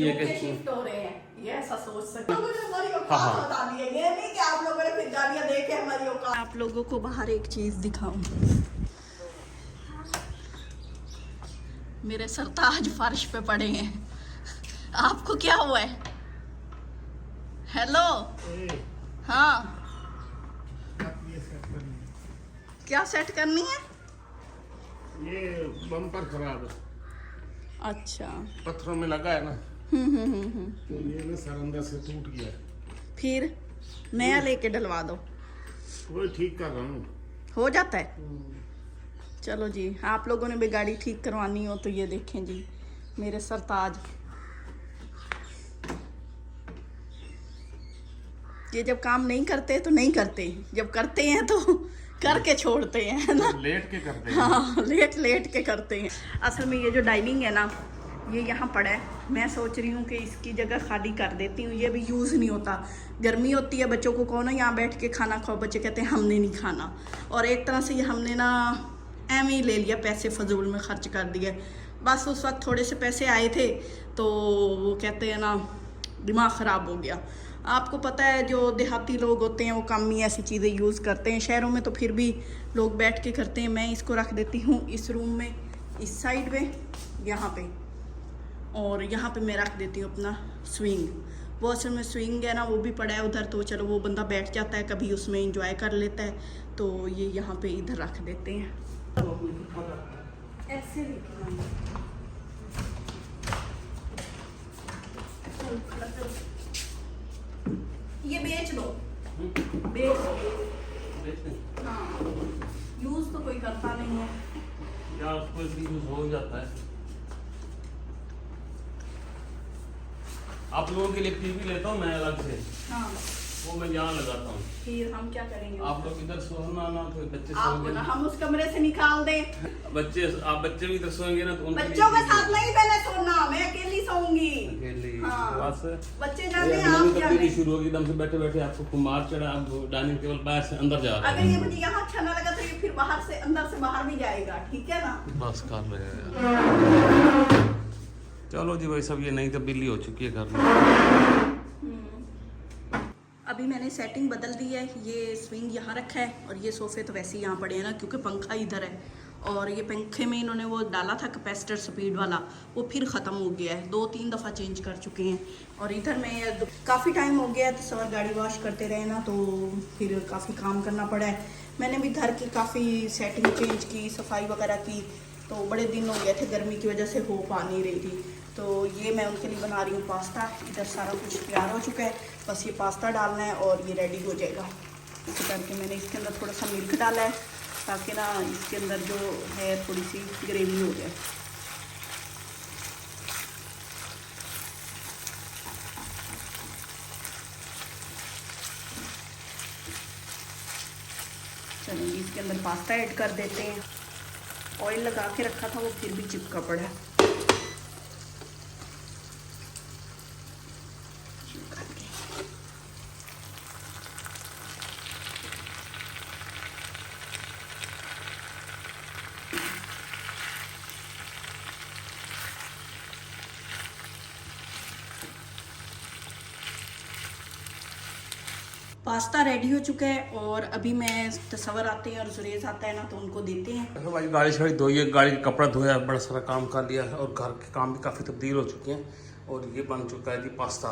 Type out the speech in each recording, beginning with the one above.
ये शिफ्ट हो रहे हैं, ये ऐसा सोच सकते हैं। हमारी औकात बता दी है, ये नहीं कि आप लोगों ने फिर गालियां दे के हमारी औकात। आप लोगों को बाहर एक चीज दिखाऊं, मेरे सरताज फर्श पे पड़े हैं। आपको क्या हुआ है? हेलो, हाँ, क्या सेट करनी है? ये बम्पर खराब है। अच्छा, पत्थरों में लगा है ना। तो ये ना सर अंदर से टूट गया है। फिर नया लेके डलवा दो। वही ठीक कर रहा हूँ। हो जाता है? चलो जी, आप लोगों ने भी गाड़ी ठीक करवानी हो तो ये देखें जी, मेरे सरताज। ये जब काम नहीं करते तो नहीं करते, जब करते हैं तो करके छोड़ते हैं, है ना? लेट के करते हैं। हाँ, लेट के करते हैं। असल में ये जो डाइनिंग है ना, ये यहाँ पड़ा है। मैं सोच रही हूँ कि इसकी जगह खाली कर देती हूँ, ये भी यूज़ नहीं होता। गर्मी होती है, बच्चों को कौन है यहाँ बैठ के खाना खाओ, बच्चे कहते हैं हमने नहीं खाना। और एक तरह से ये हमने ना एम ही ले लिया, पैसे फजूल में खर्च कर दिए। बस उस वक्त थोड़े से पैसे आए थे तो वो कहते हैं ना, दिमाग ख़राब हो गया। आपको पता है जो देहाती लोग होते हैं वो कम ही ऐसी चीज़ें यूज़ करते हैं, शहरों में तो फिर भी लोग बैठ के करते हैं। मैं इसको रख देती हूँ इस रूम में, इस साइड में, यहाँ पे, और यहाँ पे मैं रख देती हूँ अपना स्विंग। वो असल में स्विंग है ना, वो भी पड़ा है उधर, तो चलो वो बंदा बैठ जाता है कभी उसमें, इंजॉय कर लेता है। तो ये यहाँ पे इधर रख देते हैं। ऐसे ये बेच दो, बेच दो। हाँ, यूज़ तो कोई करता नहीं है या उसको यूज हो जाता है। आप लोगों के लिए टीवी लेता हूँ मैं अलग से। हाँ, वो मैं यहाँ लगाता हूँ। फिर हम क्या करेंगे? आप लोग इधर सोना ना, तो बच्चे आप सोएंगे ना, हम उस कमरे से निकाल दें। बच्चे, आप बच्चे भी इधर सोएंगे ना, तो उनके बच्चों के साथ नहीं मैंने सोना, मैं अकेली सोऊंगी। अकेली। हाँ, बस बच्चे जाने, आप जाने। शुरू होगी एकदम से, बैठे बैठे आपको कुमार चढ़ा, आप डाइनिंग टेबल बाहर से अंदर जा रहे अगर ये मुझे यहाँ अच्छा ना लगा तो ये फिर बाहर से अंदर से बाहर भी जाएगा, ठीक है ना? बस कर रहे हैं। चलो जी भाई, सब ये नई तब्दीली हो चुकी है घर में। अभी मैंने सेटिंग बदल दी है, ये स्विंग यहाँ रखा है और ये सोफे तो वैसे ही यहाँ पड़े हैं ना, क्योंकि पंखा इधर है। और ये पंखे में इन्होंने वो डाला था कैपेसिटर स्पीड वाला, वो फिर ख़त्म हो गया है, 2-3 दफ़ा चेंज कर चुके हैं। और इधर में काफ़ी टाइम हो गया है, तो सवार गाड़ी वॉश करते रहे ना, तो फिर काफ़ी काम करना पड़ा है। मैंने भी घर की काफ़ी सेटिंग चेंज की, सफाई वगैरह की, तो बड़े दिन हो गए थे, गर्मी की वजह से हो पा नहीं रही थी। तो ये मैं उनके लिए बना रही हूँ पास्ता। इधर सारा कुछ तैयार हो चुका है, बस ये पास्ता डालना है और ये रेडी हो जाएगा। इस करके मैंने इसके अंदर थोड़ा सा मिल्क डाला है, ताकि ना इसके अंदर जो है थोड़ी सी ग्रेवी हो जाए। चलिए इसके अंदर पास्ता ऐड कर देते हैं। ऑयल लगा के रखा था, वो फिर भी चिपका पड़ा है। पास्ता रेडी हो चुका है और अभी मैं तसव्वुर आते हैं और जुरेज आता है ना, तो उनको देते हैं। भाई गाड़ी शाड़ी धोई है, गाड़ी का कपड़ा धोया, बड़ा सारा काम कर लिया है और घर के काम भी काफ़ी तब्दील हो चुके हैं। और ये बन चुका है जी पास्ता।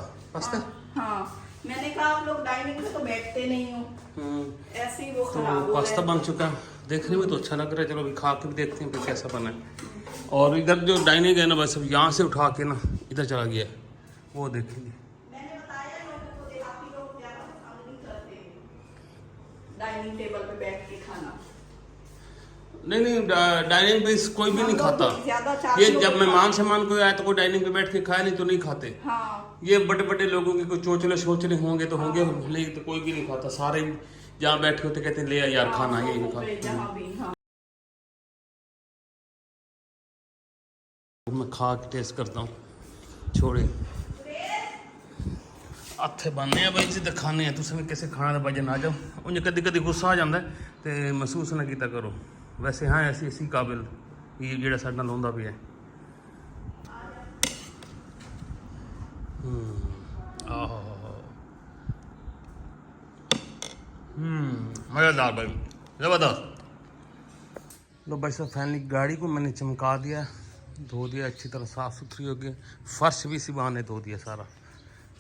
हाँ, मैंने कहा आप लोग डाइनिंग पे तो बैठते नहीं हो, ऐसे ही वो खराब तो हो पास्ता बन चुका है, देखने में तो अच्छा लग रहा है। चलो अभी खा के भी देखते हैं कैसा बना है। और इधर जो डाइनिंग है ना, बस अब यहाँ से उठा के ना इधर चला गया है, वो देखेंगे। डाइनिंग टेबल पे बैठ के खाना नहीं, डाइनिंग पे कोई भी नहीं खाता। ये जब मेहमान सामान कोई आए तो कोई डाइनिंग पे बैठ के खाए, नहीं तो नहीं खाते। हाँ, ये बड़े बड़े लोगों के कोई चोचले होंगे तो होंगे, नहीं तो कोई भी नहीं खाता। सारे जहाँ बैठे होते कहते हैं ले यार खाना, यही नहीं खाता। मैं खा के टेस्ट करता हूँ, छोड़े हथे बनने भाई जिधर खाने हैं तुम कैसे खाना वजन आ जाओ। उन्हें कभी कभी गुस्सा आ जाता है तो महसूस ना किया करो। वैसे हाँ ऐसी इसी काबिल ये जो साढ़े नाल होंदा भी है। मज़ेदार भाई, ज़बरदस्त। लो भाई साहब फाइनली गाड़ी को मैंने चमका दिया, धो दिया अच्छी तरह, साफ़ सुथरी हो गई। फर्श भी इसी बहाने धो दिया सारा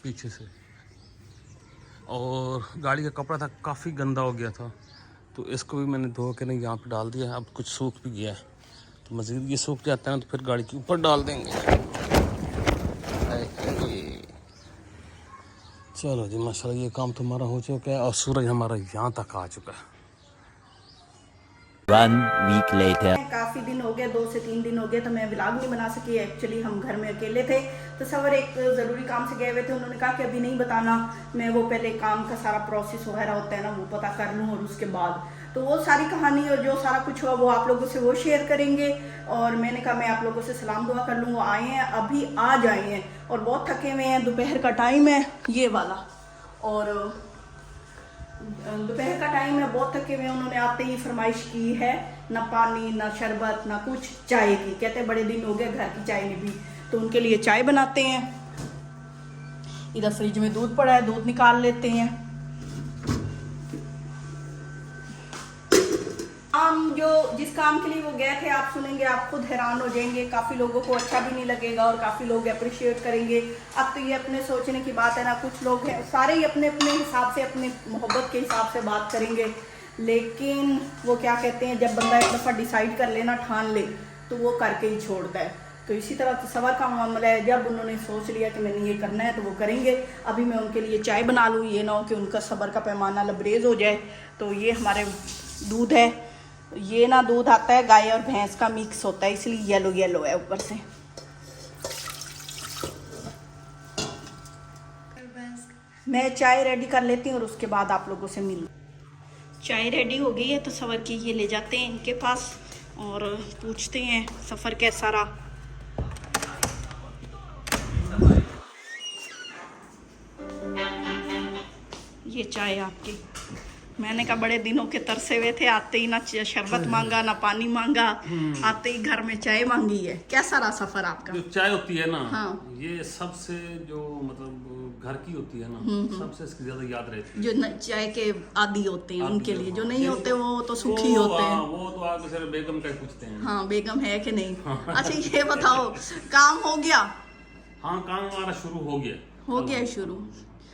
पीछे से, और गाड़ी का कपड़ा था काफ़ी गंदा हो गया था, तो इसको भी मैंने धो के ना यहाँ पे डाल दिया। अब कुछ सूख भी गया है, तो मज़ीद ये सूख जाता है ना तो फिर गाड़ी के ऊपर डाल देंगे। चलो जी माशाल्लाह ये काम तो हमारा हो चुका है, और सूरज हमारा यहाँ तक आ चुका है। 1 week later. काफ़ी दिन हो गए, 2 से 3 दिन हो गए, तो मैं व्लॉग नहीं बना सकी। एक्चुअली हम घर में अकेले थे, तो सवर एक ज़रूरी काम से गए हुए थे। उन्होंने कहा कि अभी नहीं बताना, मैं वो पहले काम का सारा प्रोसेस वगैरह होता है ना वो पता कर लूँ, और उसके बाद तो वो सारी कहानी और जो सारा कुछ हुआ वो आप लोगों से वो शेयर करेंगे। और मैंने कहा मैं आप लोगों से सलाम दुआ कर लूँ। वो आए हैं, अभी आज आए हैं और बहुत थके हुए हैं। दोपहर का टाइम है ये वाला, और दोपहर का टाइम है, बहुत थके हुए हैं। उन्होंने आते ही फरमाइश की है, ना पानी ना शरबत ना कुछ, चाय की। कहते बड़े दिन हो गए घर की चाय नहीं पी, तो उनके लिए चाय बनाते हैं। इधर फ्रिज में दूध पड़ा है, दूध निकाल लेते हैं। हम जो जिस काम के लिए वो गए थे आप सुनेंगे, आप खुद हैरान हो जाएंगे। काफ़ी लोगों को अच्छा भी नहीं लगेगा और काफ़ी लोग अप्रिशिएट करेंगे। अब तो ये अपने सोचने की बात है ना, कुछ लोग हैं सारे ही अपने अपने हिसाब से, अपने मोहब्बत के हिसाब से बात करेंगे, लेकिन वो क्या कहते हैं, जब बंदा एक दफ़ा डिसाइड कर लेना, ठान ले, तो वो करके ही छोड़ता है। तो इसी तरह तो सबर का मामला है, जब उन्होंने सोच लिया कि मैंने ये करना है तो वो करेंगे। अभी मैं उनके लिए चाय बना लूँ, ये ना हो कि उनका सबर का पैमाना लबरेज हो जाए। तो ये हमारे दूध है, ये ना दूध आता है गाय और भैंस का मिक्स होता है, इसलिए येलो येलो है ऊपर से। मैं चाय रेडी कर लेती हूँ और उसके बाद आप लोगों से मिलूँ। चाय रेडी हो गई है, तो सवर की ये ले जाते हैं इनके पास और पूछते हैं सफ़र कैसा रहा। ये चाय आपकी। मैंने कहा बड़े दिनों के तरसे हुए थे, आते ही ना शरबत मांगा ना पानी मांगा, आते ही घर में चाय मांगी है। कैसा रहा सफर आपका? जो चाय होती है ना, हाँ। ये सबसे जो मतलब घर की होती है ना, सबसे इसकी ज्यादा याद रहती है। जो चाय के आदी होते हैं उनके लिए, जो नहीं होते वो तो सुखी होते हैं। वो तो आगे सिर्फ बेगम का पूछते हैं। हाँ, बेगम है कि नहीं। अच्छा ये बताओ, काम हो गया? हाँ, काम हमारा शुरू हो गया शुरू।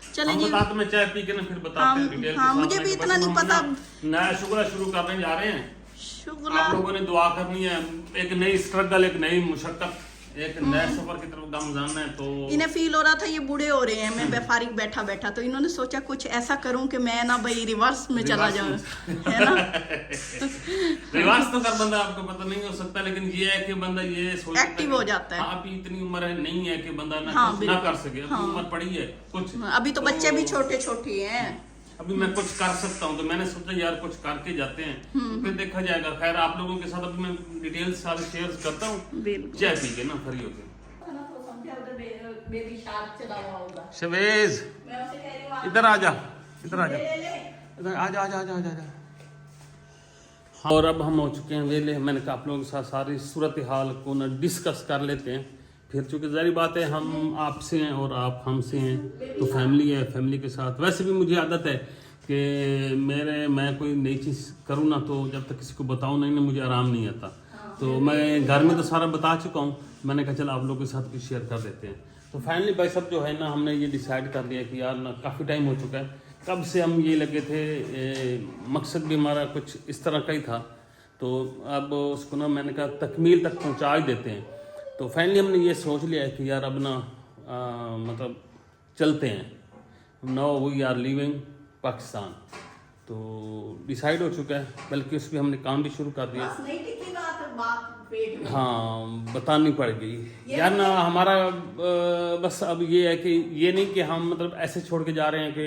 चले हम जी, बताते मैं चाय पी के ना फिर बताते हैं डिटेल। हाँ, मुझे भी इतना नहीं पता। नया शुगला शुरू करने जा रहे हैं। शुगला आप लोगों ने दुआ करनी है, एक नई स्ट्रगल, एक नई मुशक्कत, एक नए सफर की तरफ दम जानना है। तो इन्हें फील हो रहा था ये बूढ़े हो रहे हैं, मैं बेफारिक बैठा बैठा, तो इन्होंने सोचा कुछ ऐसा करूं कि मैं ना भाई रिवर्स में चला जाऊं, है ना। रिवर्स तो कर बंदा आपको पता नहीं हो सकता, लेकिन ये है कि बंदा ये सोच एक्टिव हो जाता है। अभी इतनी उम्र नहीं है कि बंदा ना हाँ, कुछ ना कर सके। अभी उम्र पड़ी है कुछ, अभी तो बच्चे भी छोटे छोटे हैं। अभी मैं कुछ कर सकता हूँ, तो मैंने सोचा यार कुछ करके जाते हैं, तो फिर देखा जाएगा। खैर आप लोगों के साथ अभी मैं डिटेल्स सारे शेयर करता हूँ, चाय पी के ना फ्री होके। शवेज इधर आ जा, इधर आ जा, इधर आ जा, आ जा, आ जा, आ जा। हाँ, और अब हम हो चुके हैं वेले। मैंने कहा आप लोगों के साथ सारी सूरत हाल को ना डिस्कस कर लेते हैं। फिर चूँकि ज़ाहिर बात है हम आपसे हैं और आप हमसे हैं, तो फैमिली है, फैमिली के साथ। वैसे भी मुझे आदत है कि मैं कोई नई चीज़ करूँ ना, तो जब तक किसी को बताऊँ नहीं ना, मुझे आराम नहीं आता। तो मैं घर में तो सारा बता चुका हूँ, मैंने कहा चल आप लोगों के साथ कुछ शेयर कर देते हैं। तो फाइनली भाई सब जो है ना, हमने ये डिसाइड कर लिया कि यार ना काफ़ी टाइम हो चुका है, कब से हम ये लगे थे, मकसद भी हमारा कुछ इस तरह का ही था। तो अब उसको ना मैंने कहा तकमील तक पहुँचा ही देते हैं। तो फाइनली हमने ये सोच लिया है कि यार अब ना मतलब चलते हैं। Now we are living Pakistan, तो डिसाइड हो चुका है, बल्कि उस पर हमने काम भी शुरू कर दिया। हाँ, बतानी पड़ गई यार ना हमारा। बस अब ये है कि ये नहीं कि हम मतलब ऐसे छोड़ के जा रहे हैं कि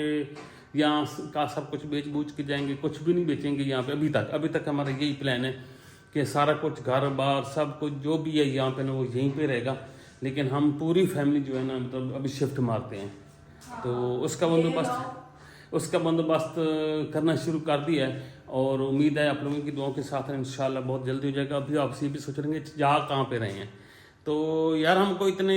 यहाँ का सब कुछ बेच बूझ के जाएंगे, कुछ भी नहीं बेचेंगे यहाँ पे। अभी तक हमारा यही प्लान है कि सारा कुछ घर बार सब कुछ जो भी है यहाँ पे ना वो यहीं पे रहेगा, लेकिन हम पूरी फैमिली जो है ना मतलब अभी शिफ्ट मारते हैं। तो उसका बंदोबस्त करना शुरू कर दिया है, और उम्मीद है आप लोगों की दुआओं के साथ इंशाल्लाह बहुत जल्दी हो जाएगा। अभी आप ये भी सोच रहे हैं जा कहाँ पे रहे हैं, तो यार हमको इतने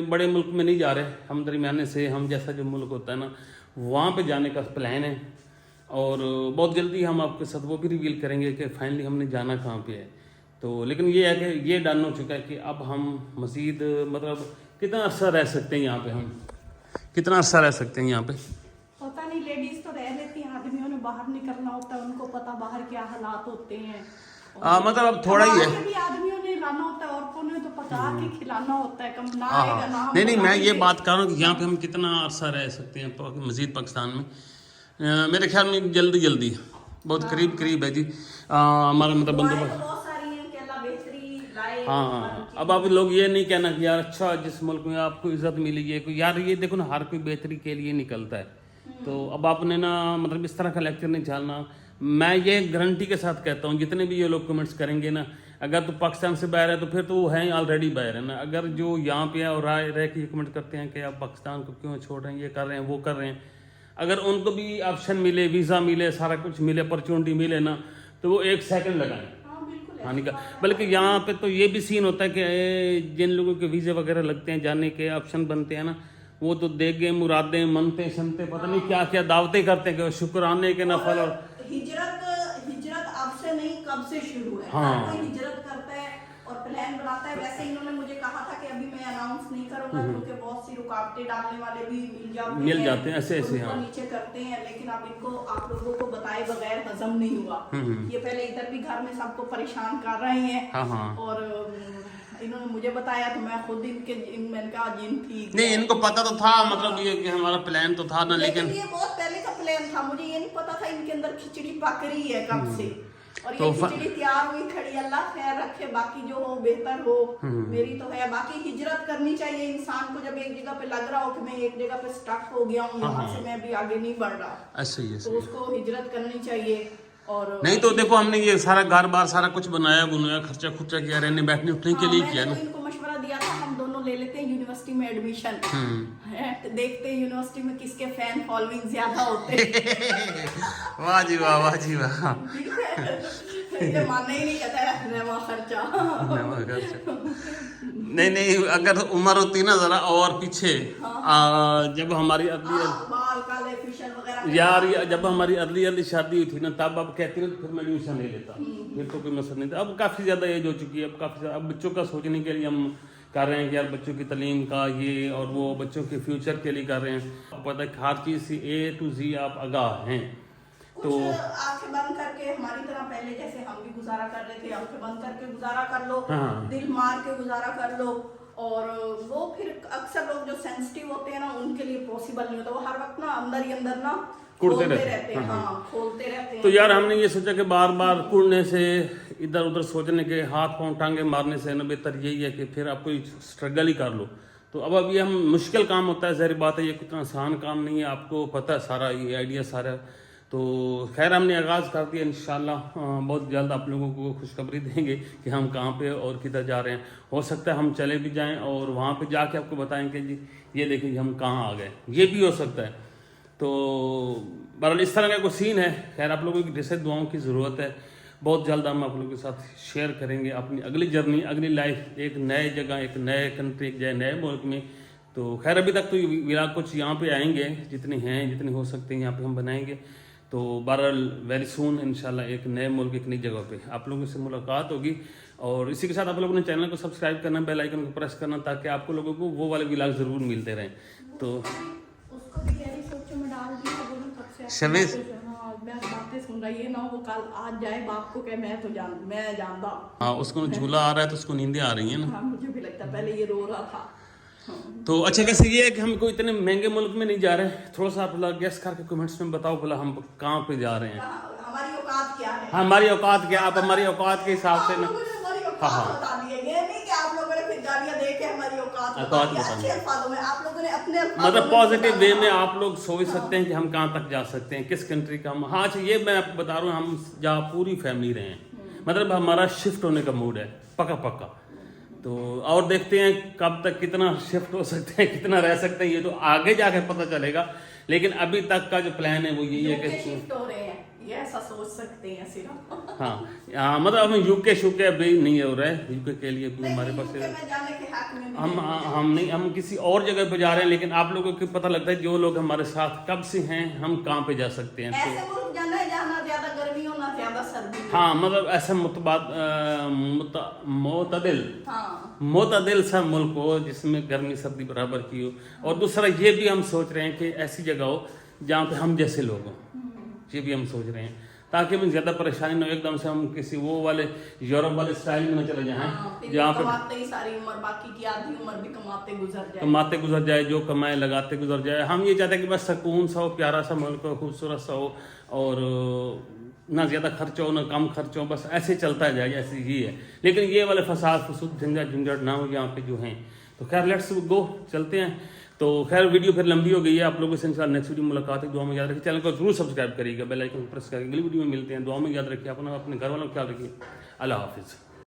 बड़े मुल्क में नहीं जा रहे, हम दरमियाने से, हम जैसा जो मुल्क होता है ना वहाँ पे जाने का प्लान है। और बहुत जल्दी हम आपके साथ वो भी रिवील करेंगे कि फाइनली हमने जाना कहाँ पे है। तो लेकिन ये है कि ये डन हो चुका है कि अब हम मज़ीद मतलब कितना अरसा रह सकते हैं यहाँ पे, हम कितना अरसा रह सकते हैं यहाँ पे। पता नहीं, लेडीज तो रह लेती हैं, आदमियों ने बाहर निकलना होता है, उनको पता बाहर क्या हालात होते हैं। मतलब अब थोड़ा ही है, भी आदमियों ने लाना होता है, औरतों ने तो पका के खिलाना होता है, कम ना हाँ आएगा ना हाँ, हम नहीं मैं ये बनाएंगे। बात कर रहा हूँ कि यहाँ पे हम कितना अरसा रह सकते हैं मज़ीद पाकिस्तान में। मेरे ख्याल में जल्दी बहुत करीब है जी हमारा मतलब दुआएं बंदोबस्त। तो बहुत सारी हैं कि अल्लाह बेहतरी लाए। हाँ, अब आप लोग ये नहीं कहना कि यार अच्छा जिस मुल्क में आपको इज्जत मिली है कोई, यार ये देखो ना हर कोई बेहतरी के लिए निकलता है। तो अब आपने ना मतलब इस तरह का लेक्चर नहीं चलना। मैं ये गारंटी के साथ कहता हूँ जितने भी ये लोग कमेंट्स करेंगे ना, अगर तो पाकिस्तान से बाहर है तो फिर तो वो हैं ऑलरेडी बाहर है ना। अगर जो यहाँ पे है और रह के ये कमेंट करते हैं कि आप पाकिस्तान को क्यों छोड़ रहे हैं, ये कर रहे हैं वो कर रहे हैं, अगर उनको भी ऑप्शन मिले, वीज़ा मिले, सारा कुछ मिले, अपॉर्चुनिटी मिले ना, तो वो 1 सेकंड लगाएं हानि का। बल्कि यहाँ पे तो ये भी सीन होता है कि जिन लोगों के वीज़े वगैरह लगते हैं, जाने के ऑप्शन बनते हैं ना, वो तो देगे मुरादें मनते शनते पता नहीं क्या क्या दावतें करते हैं कि शुक्राने के नफल। और हिजरत अब से नहीं कब से शुरू है। हाँ। हर कोई हिजरत करता है और प्लान बनाता है। वैसे इन्होंने मुझे कहा था कि अभी मैं अनाउंस नहीं करूंगा क्योंकि बहुत सी रुकावटें डालने वाले भी मिल जाते हैं ऐसे ऐसे, हाँ। नीचे करते हैं, लेकिन अब इनको आप लोगों को बताए बगैर हजम नहीं हुआ। ये पहले इधर भी घर में सबको परेशान कर रहे हैं। हाँ। और इन्होंने मुझे बताया तो मैं खुद मैंने कहा जिन ठीक नहीं इनको पता तो था, मतलब ये कि हमारा प्लान तो था ना, लेकिन ये बहुत पहले का प्लान था। मुझे ये नहीं पता था इनके अंदर खिचड़ी पक रही है कब से। और ये तो खिचड़ी तैयार हुई खड़ी, अल्लाह खैर रखे, बाकी जो हो बेहतर हो। मेरी तो है, बाकी हिजरत करनी चाहिए इंसान को। जब एक जगह पे लग रहा हो कि मैं एक जगह पे स्टक हो गया हूँ, यहाँ से मैं भी आगे नहीं बढ़ रहा, ऐसे ही तो उसको हिजरत करनी चाहिए। और नहीं तो देखो हमने ये सारा घर बार सारा कुछ बनाया बुनाया, खर्चा खुर्चा किया, रहने बैठने उठने के लिए किया ना। मैंने तो इनको मशवरा दिया था हम दोनों ले लेते हैं यूनिवर्सिटी में एडमिशन, देखते हैं यूनिवर्सिटी में किसके फैन फॉलोइंग ज्यादा होते हैं। वाह जी वाह, वाह जी वाह। ये मानना ही नहीं कहता है रहवा खर्चा। नहीं अगर उम्र होती ना जरा और पीछे, जब हमारी बाल काले फेशियल वगैरह यार जब हमारी अर्ली शादी हुई थी ना, तब अब कहती ना तो फिर मैं एडमिशन ले लेता, फिर तो कोई मसला नहीं था। अब काफ़ी ज़्यादा एज हो चुकी है, अब काफ़ी ज़्यादा अब बच्चों का सोचने के लिए हम कर रहे हैं कि यार बच्चों की तालीम का ये और वो बच्चों के फ्यूचर के लिए कर रहे हैं। पता है हर चीज़ से A to Z आप आगाह हैं। तो आंखें बंद करके हमारी तरह पहले जैसे हम भी गुजारा कर रहे थे, आंखें बंद करके गुजारा कर लो, दिल मार के गुजारा कर लो। और वो फिर अक्सर लोग जो सेंसिटिव होते हैं ना उनके लिए पॉसिबल नहीं होता, वो हर वक्त ना अंदर ही अंदर ना खोलते रहते हैं। खोलते रहते हैं। तो यार हमने ये सोचा कि बार बार कुड़ने से, इधर उधर सोचने के, हाथ पांव टांगे मारने से ना बेहतर यही है कि फिर आप कोई स्ट्रगल ही कर लो। तो अब ये हम मुश्किल काम होता है, ज़ाहिर बात है ये कितना आसान काम नहीं है, आपको पता है सारा ये आइडिया सारा। तो खैर हमने आगाज़ कर दिया, इंशाल्लाह बहुत जल्द आप लोगों को खुशखबरी देंगे कि हम कहाँ पे और किधर जा रहे हैं। हो सकता है हम चले भी जाएं और वहाँ पे जाके आपको बताएंगे जी ये देखिए हम कहाँ आ गए, ये भी हो सकता है। तो बहरहाल इस तरह का कोई सीन है। खैर आप लोगों की जैसे दुआओं की ज़रूरत है। बहुत जल्द हम आप लोगों के साथ शेयर करेंगे अपनी अगली जर्नी, अगली लाइफ, एक नए जगह, एक नए कंट्री, एक नए मुल्क में। तो खैर अभी तक तो विलाग कुछ यहाँ पे आएंगे, जितने हैं जितने हो सकते हैं यहाँ पे हम बनाएंगे। तो बहरहाल वेरी सून इंशाल्लाह एक नए मुल्क, एक नई जगह पे आप लोगों से मुलाकात होगी। और इसी के साथ आप लोगों ने चैनल को सब्सक्राइब करना, बेल आइकन को प्रेस करना, ताकि आपको लोगों को वो वाले विलाग ज़रूर मिलते रहें। तो शमीज़ मैं बातें सुन रही है ना, वो कल आज जाए बाप को कहे मैं जानता। हाँ उसको झूला आ रहा है तो उसको नींदें आ रही है ना। हाँ मुझे भी लगता है, पहले ये रो रहा था। तो अच्छा कैसे ये है कि हम कोई इतने महंगे मुल्क में नहीं जा रहे। थोड़ा सा आप लोग गेस करके कमेंट्स में बताओ भला हम कहाँ पे जा रहे हैं, हमारी औकात क्या है। हमारी औकात क्या, आप हमारी औकात के हिसाब से ना। हाँ बता दिए, ये नहीं कि आप लोगों ने फिर गालियां दे के हमारी औकात बता दी। अच्छे अल्फाजों में आप लोगों ने अपने मतलब पॉजिटिव वे में आप लोग सोच सकते हैं कि हम कहाँ तक जा सकते हैं, किस कंट्री का हम। हाँ अच्छा ये मैं आपको बता रहा हूँ, हम जहाँ पूरी फैमिली रहे हैं, मतलब हमारा शिफ्ट होने का मूड है पक्का। तो और देखते हैं कब तक कितना शिफ्ट हो सकते हैं, कितना रह सकते हैं, ये तो आगे जाके पता चलेगा। लेकिन अभी तक का जो प्लान है वो यही है कि शिफ्ट हो रहे हैं, ये ऐसा सोच सकते हैं सिर्फ। हाँ मतलब हम यूके शुके अभी नहीं हो रहा है, यूके के लिए भी हमारे पास में जाने के हक में भी हम नहीं, हम किसी और जगह पे जा रहे हैं, लेकिन आप लोगों को पता लगता है जो लोग हमारे साथ कब से हैं, हम कहाँ पे जा सकते हैं। तो ऐसे मुल्क जाना है जहाँ ना ज्यादा गर्मी हो ना ज्यादा सर्दी हो। हाँ मतलब ऐसा मोतदिल सा मुल्क हो जिसमें गर्मी सर्दी बराबर की हो। और दूसरा ये भी हम सोच रहे हैं कि ऐसी जगह हो जहाँ पे हम जैसे लोग हों, ये भी हम सोच रहे हैं, ताकि हमें ज्यादा परेशानी ना हो, एकदम से हम किसी वो वाले यूरोप वाले स्टाइल में न चले जाएं जहाँ पे कमाते ही सारी उम्र, बाकी की आधी उम्र भी कमाते गुजर जाए, जो कमाए लगाते गुजर जाए। हम ये चाहते हैं कि बस सुकून सा हो, प्यारा सा मुल्क हो, खूबसूरत सा हो, और ना ज़्यादा खर्च हो ना कम खर्च हो, बस ऐसे चलता जाए जैसे ही है। लेकिन ये वाले फसाद फसूद झंझट झंझट ना हो यहाँ पे जो हैं। तो खैर लेट्स गो, चलते हैं। तो खैर वीडियो फिर लंबी हो गई है, आप लोगों से इंशाल्लाह नेक्स्ट वीडियो मुलाकात है। दुआ में याद रखिए, चैनल को जरूर सब्सक्राइब करिएगा, बेल आइकन प्रेस करिए। अगली वीडियो में मिलते हैं, दुआ में याद रखिए, अपना अपने घर वालों का ख्याल रखिए। अल्लाह हाफिज़।